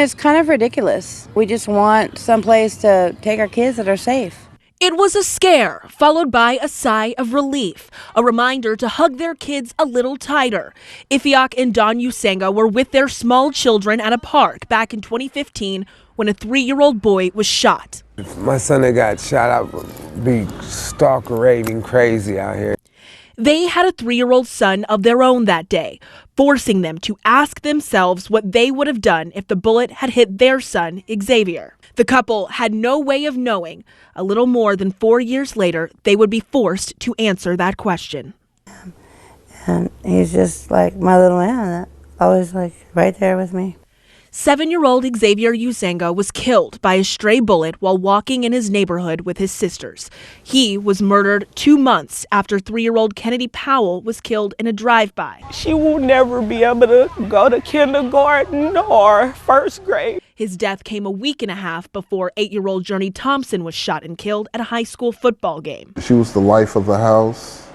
It's kind of ridiculous. We just want someplace to take our kids that are safe. It was a scare, followed by a sigh of relief, a reminder to hug their kids a little tighter. Ifiok and Don Usanga were with their small children at a park back in 2015 when a 3-year-old boy was shot. If my son that got shot, I would be stalker raving crazy out here. They had a 3-year-old son of their own that day, forcing them to ask themselves what they would have done if the bullet had hit their son, Xavier. The couple had no way of knowing. A little more than 4 years later, they would be forced to answer that question. And he's just like my little man, always like right there with me. 7-year-old Xavier Usanga was killed by a stray bullet while walking in his neighborhood with his sisters. He was murdered 2 months after 3-year-old Kennedy Powell was killed in a drive-by. She will never be able to go to kindergarten or first grade. His death came a week and a half before 8-year-old Journey Thompson was shot and killed at a high school football game. She was the life of the house.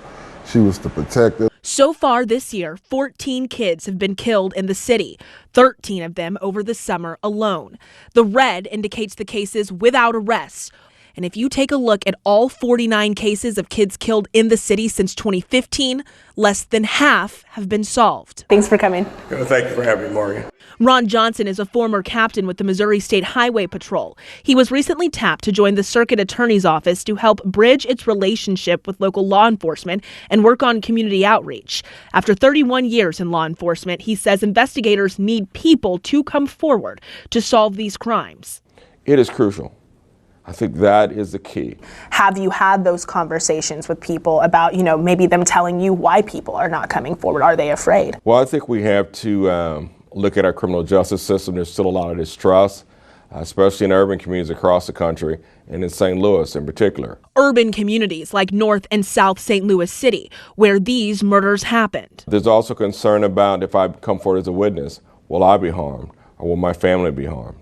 She was the protector. So far this year, 14 kids have been killed in the city, 13 of them over the summer alone. The red indicates the cases without arrests. And if you take a look at all 49 cases of kids killed in the city since 2015, less than half have been solved. Thanks for coming. Thank you for having me, Morgan. Ron Johnson is a former captain with the Missouri State Highway Patrol. He was recently tapped to join the Circuit Attorney's Office to help bridge its relationship with local law enforcement and work on community outreach. After 31 years in law enforcement, he says investigators need people to come forward to solve these crimes. It is crucial. I think that is the key. Have you had those conversations with people about, maybe them telling you why people are not coming forward? Are they afraid? Well, I think we have to look at our criminal justice system. There's still a lot of distrust, especially in urban communities across the country and in St. Louis in particular. Urban communities like North and South St. Louis City, where these murders happened. There's also concern about if I come forward as a witness, will I be harmed or will my family be harmed?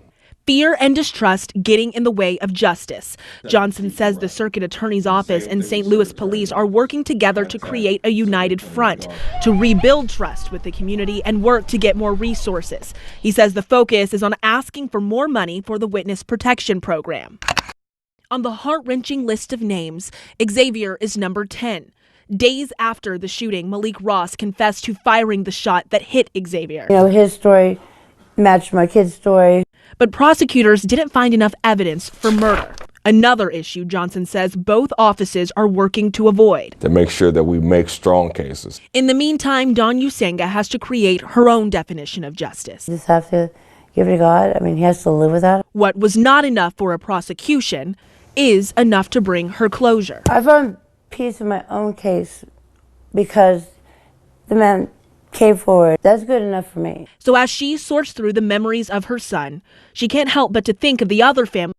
Fear and distrust getting in the way of justice. Johnson says the Circuit Attorney's Office and St. Louis Police are working together to create a united front to rebuild trust with the community and work to get more resources. He says the focus is on asking for more money for the Witness Protection Program. On the heart-wrenching list of names, Xavier is number 10. Days after the shooting, Malik Ross confessed to firing the shot that hit Xavier. His story matched my kid's story. But prosecutors didn't find enough evidence for murder. Another issue Johnson says both offices are working to avoid. To make sure that we make strong cases. In the meantime, Don Usanga has to create her own definition of justice. You just have to give it to God. He has to live with that. What was not enough for a prosecution is enough to bring her closure. I found peace in my own case because the man came forward. That's good enough for me. So as she sorts through the memories of her son, she can't help but to think of the other family